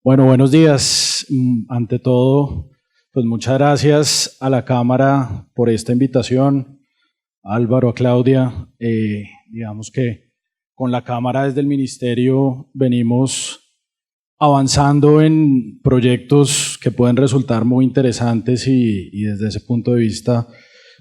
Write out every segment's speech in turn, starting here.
Bueno, buenos días. Ante todo, pues muchas gracias a la Cámara por esta invitación, a Álvaro, a Claudia. Digamos que con la Cámara desde el Ministerio venimos avanzando en proyectos que pueden resultar muy interesantes y desde ese punto de vista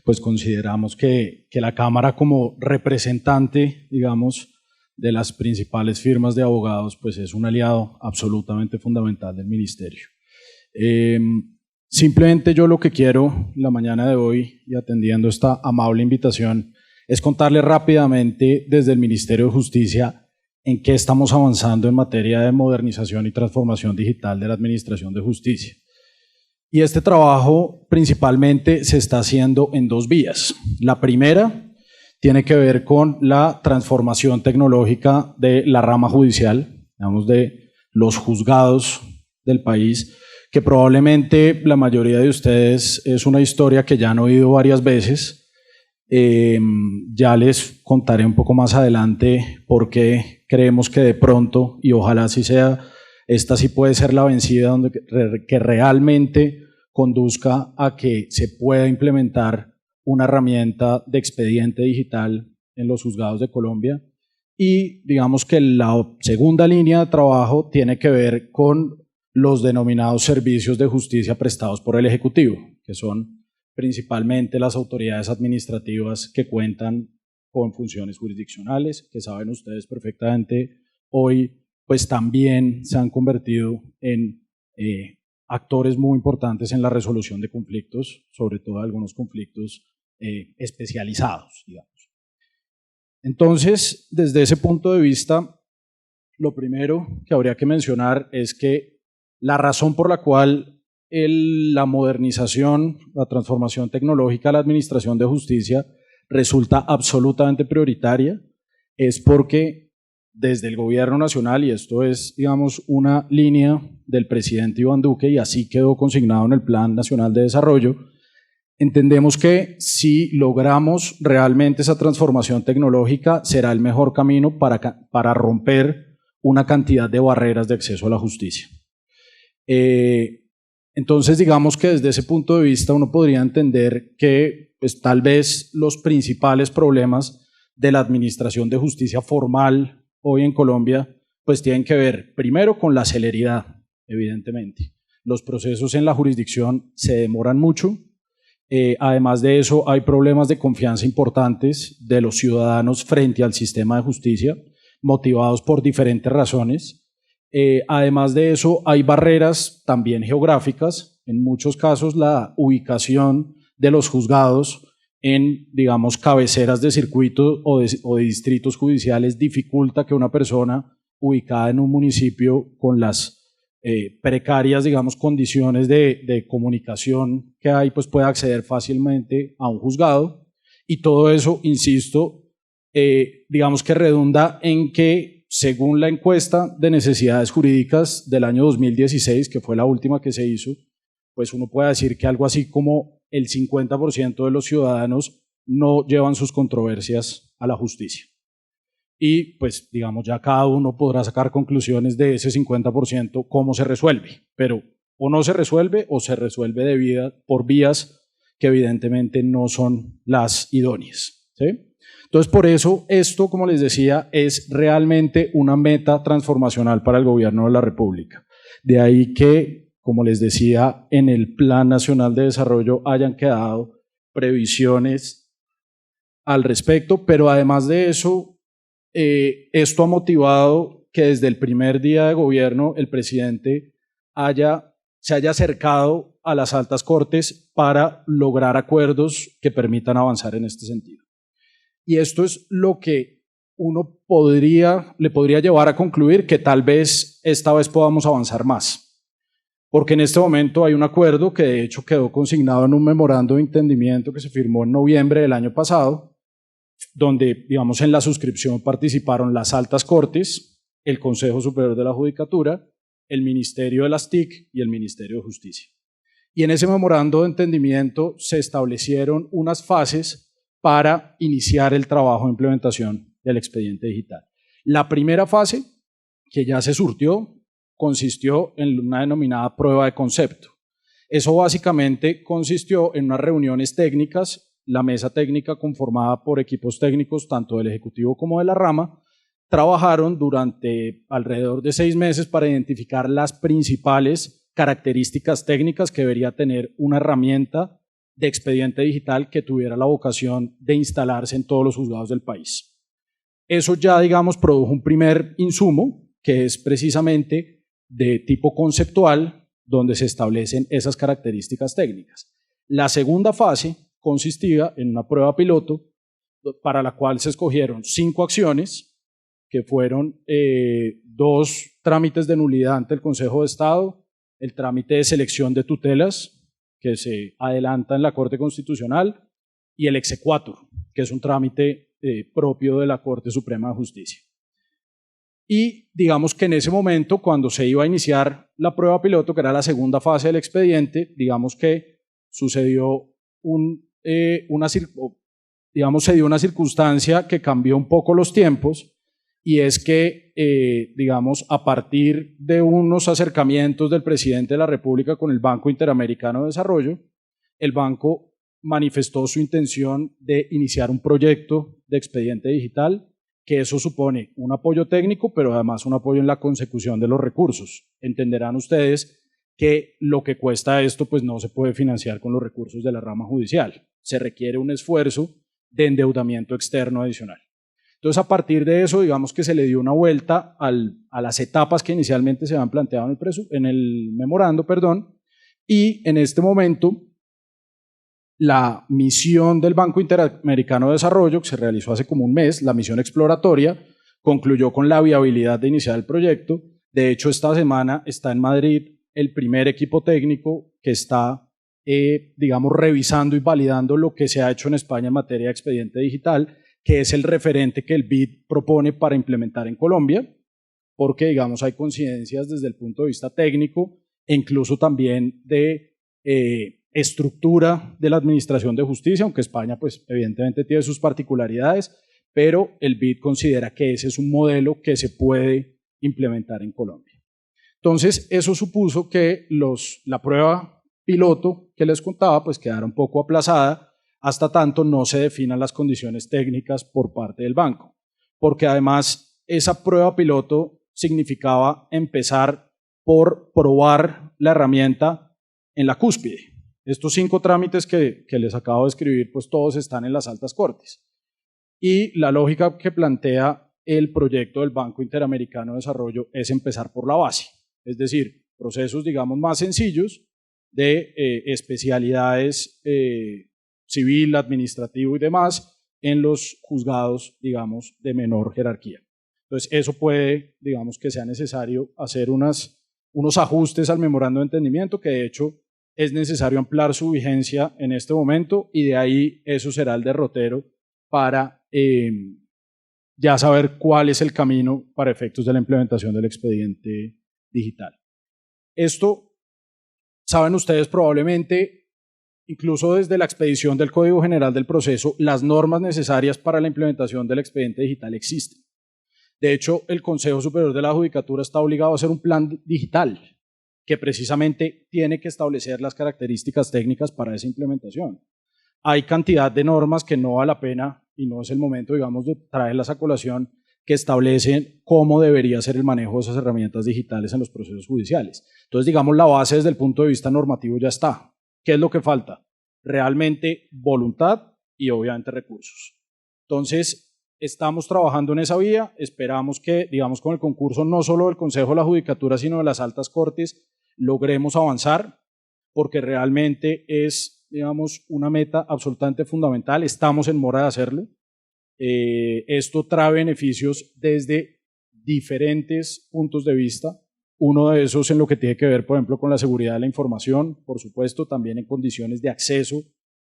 pues consideramos que la Cámara como representante, digamos, de las principales firmas de abogados, pues es un aliado absolutamente fundamental del Ministerio. Simplemente yo lo que quiero la mañana de hoy, y atendiendo esta amable invitación, es contarles rápidamente desde el Ministerio de Justicia en qué estamos avanzando en materia de modernización y transformación digital de la Administración de Justicia. Y este trabajo principalmente se está haciendo en dos vías. La primera tiene que ver con la transformación tecnológica de la rama judicial, digamos de los juzgados del país, que probablemente la mayoría de ustedes es una historia que ya han oído varias veces. Ya les contaré un poco más adelante por qué creemos que de pronto, y ojalá así sea, esta sí puede ser la vencida donde que realmente conduzca a que se pueda implementar una herramienta de expediente digital en los juzgados de Colombia. Y digamos que la segunda línea de trabajo tiene que ver con los denominados servicios de justicia prestados por el Ejecutivo, que son principalmente las autoridades administrativas que cuentan con funciones jurisdiccionales, que saben ustedes perfectamente, hoy pues también se han convertido en actores muy importantes en la resolución de conflictos, sobre todo algunos conflictos especializados, digamos. Entonces, desde ese punto de vista, lo primero que habría que mencionar es que la razón por la cual la modernización, la transformación tecnológica de la Administración de Justicia resulta absolutamente prioritaria es porque desde el Gobierno Nacional, y esto es, digamos, una línea del presidente Iván Duque, y así quedó consignado en el Plan Nacional de Desarrollo, entendemos que si logramos realmente esa transformación tecnológica será el mejor camino para romper una cantidad de barreras de acceso a la justicia. Entonces, digamos que desde ese punto de vista uno podría entender que pues, tal vez los principales problemas de la administración de justicia formal hoy en Colombia pues tienen que ver primero con la celeridad, evidentemente. Los procesos en la jurisdicción se demoran mucho. Además de eso, hay problemas de confianza importantes de los ciudadanos frente al sistema de justicia, motivados por diferentes razones. Además de eso, hay barreras también geográficas. En muchos casos, la ubicación de los juzgados en, digamos, cabeceras de circuitos o de distritos judiciales dificulta que una persona ubicada en un municipio con las precarias, digamos, condiciones de comunicación que hay, pues puede acceder fácilmente a un juzgado. Y todo eso, insisto, digamos que redunda en que, según la encuesta de necesidades jurídicas del año 2016, que fue la última que se hizo, pues uno puede decir que algo así como el 50% de los ciudadanos no llevan sus controversias a la justicia. Y pues digamos ya cada uno podrá sacar conclusiones de ese 50% cómo se resuelve, pero o no se resuelve o se resuelve por vías que evidentemente no son las idóneas, ¿sí? Entonces por eso esto, como les decía, es realmente una meta transformacional para el gobierno de la República. De ahí que, como les decía, en el Plan Nacional de Desarrollo hayan quedado previsiones al respecto, pero además de eso, esto ha motivado que desde el primer día de gobierno el presidente se haya acercado a las altas cortes para lograr acuerdos que permitan avanzar en este sentido. Y esto es lo que uno le podría llevar a concluir que tal vez esta vez podamos avanzar más. Porque en este momento hay un acuerdo que de hecho quedó consignado en un memorando de entendimiento que se firmó en noviembre del año pasado, donde, digamos, en la suscripción participaron las altas cortes, el Consejo Superior de la Judicatura, el Ministerio de las TIC y el Ministerio de Justicia. Y en ese memorando de entendimiento se establecieron unas fases para iniciar el trabajo de implementación del expediente digital. La primera fase, que ya se surtió, consistió en una denominada prueba de concepto. Eso básicamente consistió en unas reuniones técnicas, la mesa técnica conformada por equipos técnicos tanto del Ejecutivo como de la rama, trabajaron durante alrededor de 6 meses para identificar las principales características técnicas que debería tener una herramienta de expediente digital que tuviera la vocación de instalarse en todos los juzgados del país. Eso ya, digamos, produjo un primer insumo, que es precisamente de tipo conceptual, donde se establecen esas características técnicas. La segunda fase consistía en una prueba piloto para la cual se escogieron 5 acciones, que fueron 2 trámites de nulidad ante el Consejo de Estado, el trámite de selección de tutelas, que se adelanta en la Corte Constitucional, y el exequatur, que es un trámite propio de la Corte Suprema de Justicia. Y digamos que en ese momento, cuando se iba a iniciar la prueba piloto, que era la segunda fase del expediente, digamos que sucedió se dio una circunstancia que cambió un poco los tiempos, y es que, digamos, a partir de unos acercamientos del presidente de la República con el Banco Interamericano de Desarrollo, el banco manifestó su intención de iniciar un proyecto de expediente digital, que eso supone un apoyo técnico, pero además un apoyo en la consecución de los recursos. Entenderán ustedes que lo que cuesta esto pues no se puede financiar con los recursos de la rama judicial. Se requiere un esfuerzo de endeudamiento externo adicional. Entonces, a partir de eso, digamos que se le dio una vuelta a las etapas que inicialmente se habían planteado en el memorando, y en este momento la misión del Banco Interamericano de Desarrollo, que se realizó hace como un mes, la misión exploratoria, concluyó con la viabilidad de iniciar el proyecto. De hecho, esta semana está en Madrid el primer equipo técnico que está, digamos, revisando y validando lo que se ha hecho en España en materia de expediente digital, que es el referente que el BID propone para implementar en Colombia, porque, digamos, hay coincidencias desde el punto de vista técnico e incluso también de estructura de la administración de justicia, aunque España, pues, evidentemente tiene sus particularidades, pero el BID considera que ese es un modelo que se puede implementar en Colombia. Entonces, eso supuso que la prueba piloto que les contaba, pues, quedara un poco aplazada, hasta tanto no se definan las condiciones técnicas por parte del banco, porque además esa prueba piloto significaba empezar por probar la herramienta en la cúspide. Estos 5 trámites que les acabo de escribir, pues todos están en las altas cortes. Y la lógica que plantea el proyecto del Banco Interamericano de Desarrollo es empezar por la base, es decir, procesos, digamos, más sencillos de especialidades civil, administrativo y demás, en los juzgados, digamos, de menor jerarquía. Entonces, eso puede, digamos, que sea necesario hacer unos ajustes al memorando de entendimiento, que de hecho es necesario ampliar su vigencia en este momento, y de ahí eso será el derrotero para ya saber cuál es el camino para efectos de la implementación del expediente digital. Esto, saben ustedes probablemente, incluso desde la expedición del Código General del Proceso, las normas necesarias para la implementación del expediente digital existen. De hecho, el Consejo Superior de la Judicatura está obligado a hacer un plan digital que precisamente tiene que establecer las características técnicas para esa implementación. Hay cantidad de normas que no vale la pena y no es el momento, digamos, de traerlas a colación, que establecen cómo debería ser el manejo de esas herramientas digitales en los procesos judiciales. Entonces, digamos, la base desde el punto de vista normativo ya está. ¿Qué es lo que falta? Realmente voluntad y obviamente recursos. Entonces, estamos trabajando en esa vía, esperamos que, digamos, con el concurso no solo del Consejo de la Judicatura, sino de las altas cortes, logremos avanzar, porque realmente es, digamos, una meta absolutamente fundamental, estamos en mora de hacerlo. Esto trae beneficios desde diferentes puntos de vista. Uno de esos en lo que tiene que ver, por ejemplo, con la seguridad de la información, por supuesto, también en condiciones de acceso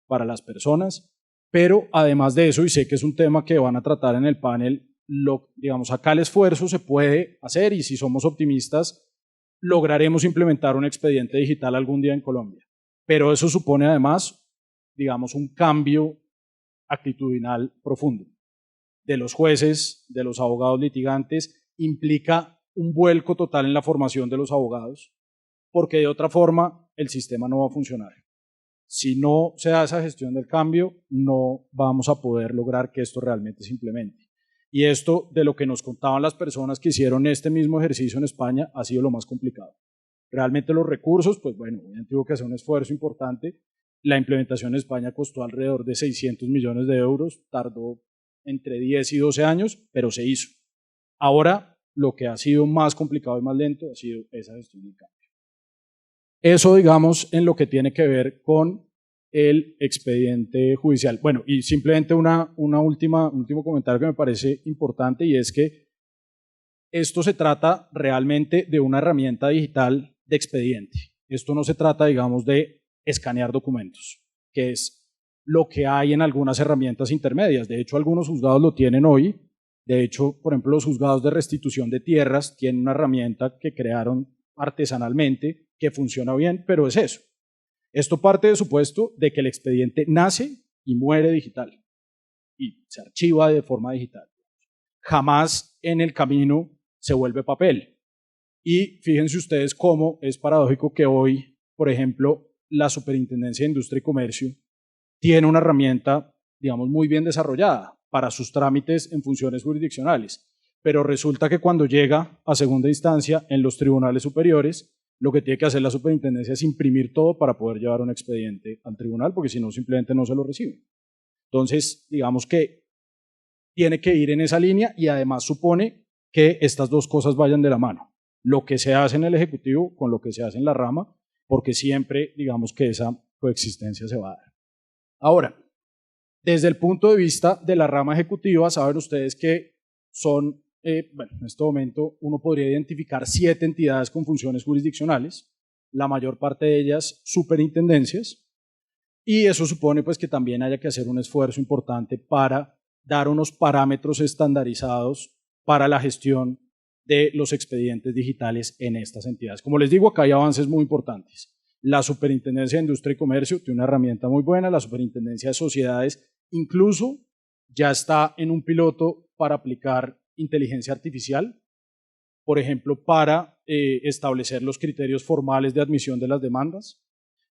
para las personas, pero además de eso, y sé que es un tema que van a tratar en el panel, digamos, acá el esfuerzo se puede hacer y si somos optimistas, lograremos implementar un expediente digital algún día en Colombia. Pero eso supone además, digamos, un cambio actitudinal profundo de los jueces, de los abogados litigantes, implica un vuelco total en la formación de los abogados, porque de otra forma el sistema no va a funcionar. Si no se da esa gestión del cambio, no vamos a poder lograr que esto realmente se implemente. Y esto, de lo que nos contaban las personas que hicieron este mismo ejercicio en España, ha sido lo más complicado. Realmente los recursos, pues bueno, obviamente hubo que hacer un esfuerzo importante. La implementación en España costó alrededor de 600 millones de euros, tardó entre 10 y 12 años, pero se hizo. Ahora, lo que ha sido más complicado y más lento ha sido esa gestión del cambio. Eso, digamos, en lo que tiene que ver con el expediente judicial. Bueno, y simplemente un último comentario que me parece importante, y es que esto se trata realmente de una herramienta digital de expediente. Esto no se trata, digamos, de escanear documentos, que es lo que hay en algunas herramientas intermedias. De hecho, algunos juzgados lo tienen hoy. De hecho, por ejemplo, los juzgados de restitución de tierras tienen una herramienta que crearon artesanalmente, que funciona bien, pero es eso. Esto parte del supuesto de que el expediente nace y muere digital y se archiva de forma digital. Jamás en el camino se vuelve papel. Y fíjense ustedes cómo es paradójico que hoy, por ejemplo, la Superintendencia de Industria y Comercio tiene una herramienta, digamos, muy bien desarrollada para sus trámites en funciones jurisdiccionales, pero resulta que cuando llega a segunda instancia en los tribunales superiores, lo que tiene que hacer la superintendencia es imprimir todo para poder llevar un expediente al tribunal, porque si no, simplemente no se lo reciben. Entonces, digamos que tiene que ir en esa línea y además supone que estas dos cosas vayan de la mano. Lo que se hace en el Ejecutivo con lo que se hace en la rama, porque siempre, digamos que esa coexistencia se va a dar. Ahora, desde el punto de vista de la rama ejecutiva, saben ustedes que son, bueno, en este momento uno podría identificar 7 entidades con funciones jurisdiccionales, la mayor parte de ellas superintendencias, y eso supone pues que también haya que hacer un esfuerzo importante para dar unos parámetros estandarizados para la gestión de los expedientes digitales en estas entidades. Como les digo, acá hay avances muy importantes. La Superintendencia de Industria y Comercio tiene una herramienta muy buena, la Superintendencia de Sociedades incluso ya está en un piloto para aplicar inteligencia artificial, por ejemplo, para establecer los criterios formales de admisión de las demandas,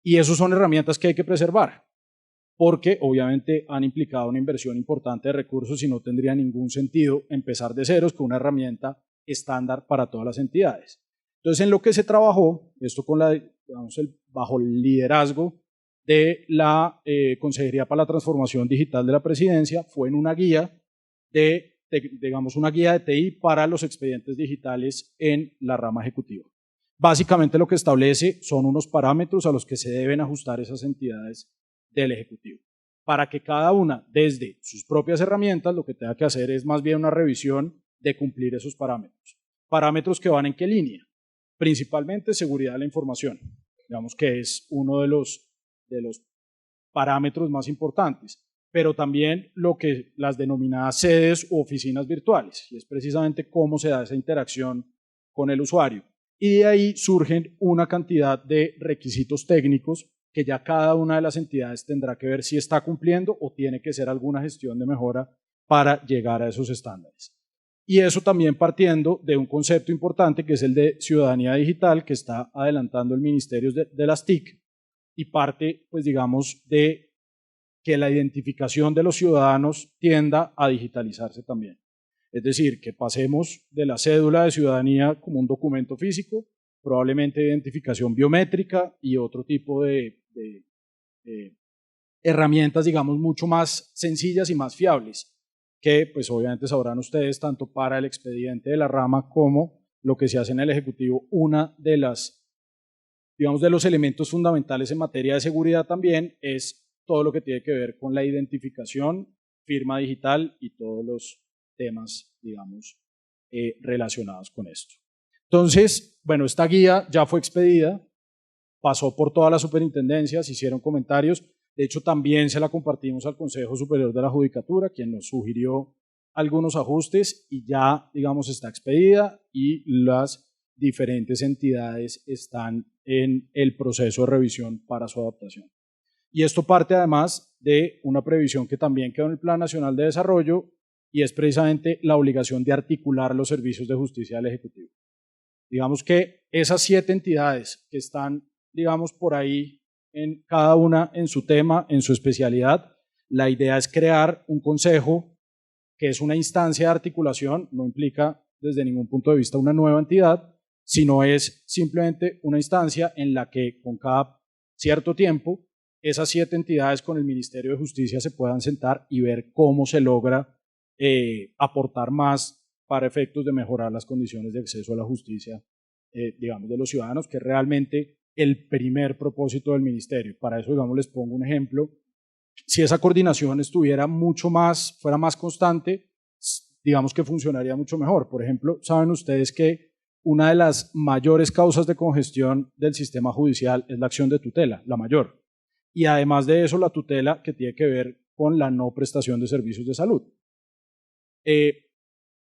y esas son herramientas que hay que preservar, porque obviamente han implicado una inversión importante de recursos y no tendría ningún sentido empezar de ceros con una herramienta estándar para todas las entidades. Entonces, en lo que se trabajó, esto con bajo el liderazgo de la Consejería para la Transformación Digital de la Presidencia, fue en una guía digamos, una guía de TI para los expedientes digitales en la rama ejecutiva. Básicamente lo que establece son unos parámetros a los que se deben ajustar esas entidades del Ejecutivo, para que cada una, desde sus propias herramientas, lo que tenga que hacer es más bien una revisión de cumplir esos parámetros. ¿Parámetros que van en qué línea? Principalmente seguridad de la información, digamos que es uno de los parámetros más importantes, pero también lo que las denominadas sedes u oficinas virtuales, y es precisamente cómo se da esa interacción con el usuario. Y de ahí surgen una cantidad de requisitos técnicos que ya cada una de las entidades tendrá que ver si está cumpliendo o tiene que hacer alguna gestión de mejora para llegar a esos estándares. Y eso también partiendo de un concepto importante que es el de ciudadanía digital que está adelantando el Ministerio de las TIC, y parte, pues digamos, de que la identificación de los ciudadanos tienda a digitalizarse también. Es decir, que pasemos de la cédula de ciudadanía como un documento físico, probablemente de identificación biométrica y otro tipo de herramientas, digamos, mucho más sencillas y más fiables, que pues obviamente sabrán ustedes, tanto para el expediente de la rama como lo que se hace en el Ejecutivo. Una de las, digamos, de los elementos fundamentales en materia de seguridad también es todo lo que tiene que ver con la identificación, firma digital y todos los temas, digamos, relacionados con esto. Entonces, bueno, esta guía ya fue expedida, pasó por todas las superintendencias, hicieron comentarios, de hecho también se la compartimos al Consejo Superior de la Judicatura, quien nos sugirió algunos ajustes y ya, digamos, está expedida y las diferentes entidades están en el proceso de revisión para su adaptación. Y esto parte además de una previsión que también quedó en el Plan Nacional de Desarrollo y es precisamente la obligación de articular los servicios de justicia del Ejecutivo. Digamos que esas 7 entidades que están, digamos, por ahí, en cada una en su tema, en su especialidad, la idea es crear un consejo que es una instancia de articulación, no implica desde ningún punto de vista una nueva entidad, sino es simplemente una instancia en la que con cada cierto tiempo esas 7 entidades con el Ministerio de Justicia se puedan sentar y ver cómo se logra aportar más para efectos de mejorar las condiciones de acceso a la justicia, digamos, de los ciudadanos, que es realmente el primer propósito del ministerio. Para eso, digamos, les pongo un ejemplo. Si esa coordinación estuviera mucho más, fuera más constante, digamos que funcionaría mucho mejor. Por ejemplo, saben ustedes que una de las mayores causas de congestión del sistema judicial es la acción de tutela, la mayor. Y además de eso, la tutela que tiene que ver con la no prestación de servicios de salud.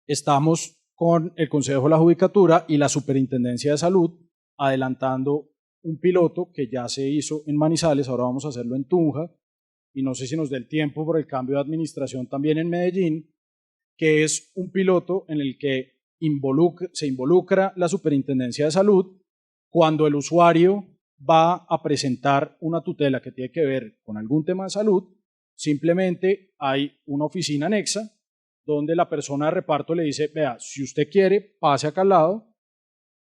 Estamos con el Consejo de la Judicatura y la Superintendencia de Salud adelantando un piloto que ya se hizo en Manizales, ahora vamos a hacerlo en Tunja, y no sé si nos dé el tiempo por el cambio de administración también en Medellín, que es un piloto en el que se involucra la Superintendencia de Salud cuando el usuario va a presentar una tutela que tiene que ver con algún tema de salud. Simplemente hay una oficina anexa donde la persona de reparto le dice, vea, si usted quiere, pase acá al lado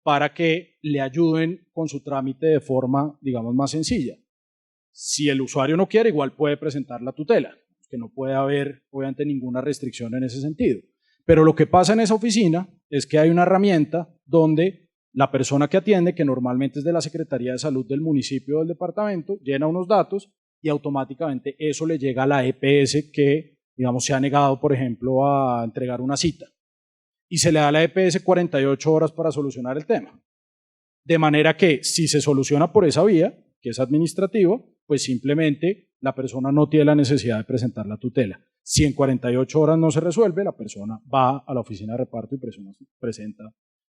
para que le ayuden con su trámite de forma, digamos, más sencilla. Si el usuario no quiere, igual puede presentar la tutela, que no puede haber, obviamente, ninguna restricción en ese sentido. Pero lo que pasa en esa oficina es que hay una herramienta donde la persona que atiende, que normalmente es de la Secretaría de Salud del municipio o del departamento, llena unos datos y automáticamente eso le llega a la EPS que, digamos, se ha negado, por ejemplo, a entregar una cita. Y se le da a la EPS 48 horas para solucionar el tema. De manera que si se soluciona por esa vía, que es administrativa, pues simplemente la persona no tiene la necesidad de presentar la tutela. Si en 48 horas no se resuelve, la persona va a la oficina de reparto y presenta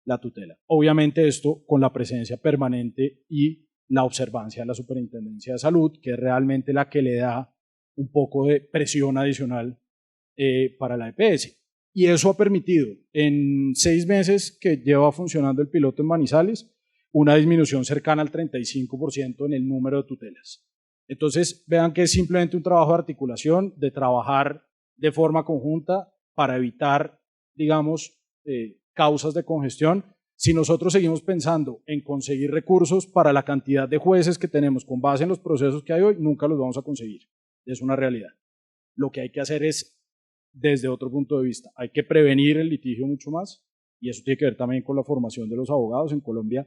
la tutela. Obviamente esto con la presencia permanente y la observancia de la Superintendencia de Salud, que es realmente la que le da un poco de presión adicional para la EPS. Y eso ha permitido, en 6 meses que lleva funcionando el piloto en Manizales, una disminución cercana al 35% en el número de tutelas. Entonces, vean que es simplemente un trabajo de articulación, de trabajar de forma conjunta para evitar, digamos, causas de congestión. Si nosotros seguimos pensando en conseguir recursos para la cantidad de jueces que tenemos con base en los procesos que hay hoy, nunca los vamos a conseguir. Es una realidad. Lo que hay que hacer es, desde otro punto de vista, hay que prevenir el litigio mucho más, y eso tiene que ver también con la formación de los abogados. En Colombia,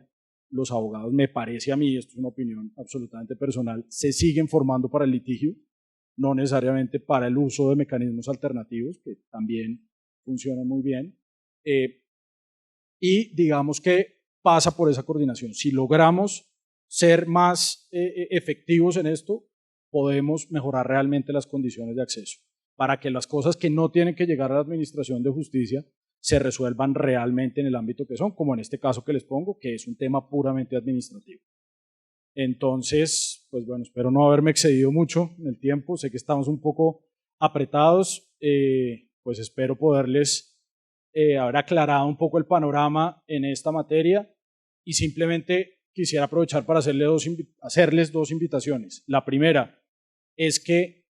los abogados, me parece a mí, esto es una opinión absolutamente personal, se siguen formando para el litigio, no necesariamente para el uso de mecanismos alternativos, que también funcionan muy bien. Y digamos que pasa por esa coordinación. Si logramos ser más efectivos en esto, podemos mejorar realmente las condiciones de acceso, para que las cosas que no tienen que llegar a la Administración de Justicia se resuelvan realmente en el ámbito que son, como en este caso que les pongo, que es un tema puramente administrativo. Entonces, pues bueno, espero no haberme excedido mucho en el tiempo, sé que estamos un poco apretados, pues espero poderles haber aclarado un poco el panorama en esta materia, y simplemente quisiera aprovechar para hacerles 2 invitaciones. La primera es que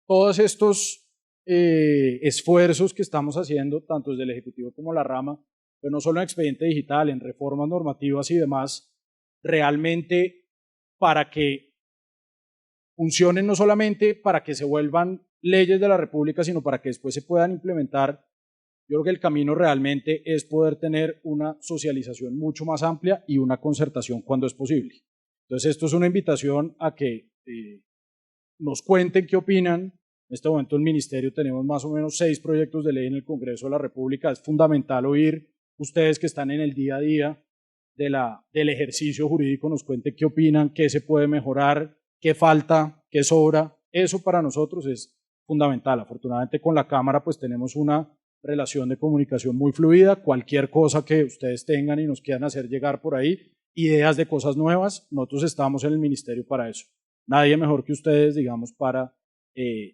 todos estos esfuerzos que estamos haciendo, tanto desde el Ejecutivo como la rama, pero no solo en expediente digital, en reformas normativas y demás, realmente para que funcionen, no solamente para que se vuelvan leyes de la República, sino para que después se puedan implementar. Yo creo que el camino realmente es poder tener una socialización mucho más amplia y una concertación cuando es posible. Entonces, esto es una invitación a que nos cuenten qué opinan. En este momento en el Ministerio tenemos más o menos 6 proyectos de ley en el Congreso de la República. Es fundamental oír ustedes que están en el día a día del ejercicio jurídico, nos cuenten qué opinan, qué se puede mejorar, qué falta, qué sobra. Eso para nosotros es fundamental. Afortunadamente con la Cámara pues tenemos una relación de comunicación muy fluida. Cualquier cosa que ustedes tengan y nos quieran hacer llegar por ahí, ideas de cosas nuevas, nosotros estamos en el Ministerio para eso. Nadie mejor que ustedes, digamos, para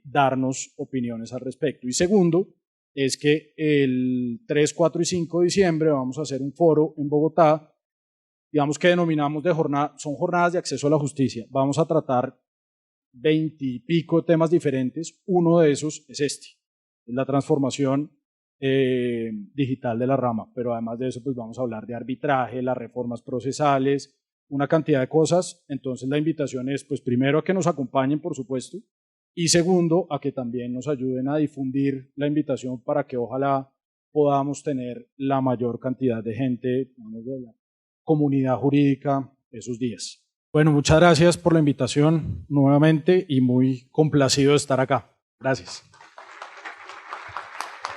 darnos opiniones al respecto. Y segundo, es que el 3, 4 y 5 de diciembre vamos a hacer un foro en Bogotá, digamos que denominamos son jornadas de acceso a la justicia. Vamos a tratar 20 y pico temas diferentes. Uno de esos es la transformación digital de la rama, pero además de eso pues vamos a hablar de arbitraje, las reformas procesales, una cantidad de cosas. Entonces la invitación es pues primero a que nos acompañen, por supuesto, y segundo a que también nos ayuden a difundir la invitación para que ojalá podamos tener la mayor cantidad de gente, de la comunidad jurídica esos días. Bueno, muchas gracias por la invitación nuevamente y muy complacido de estar acá. Gracias.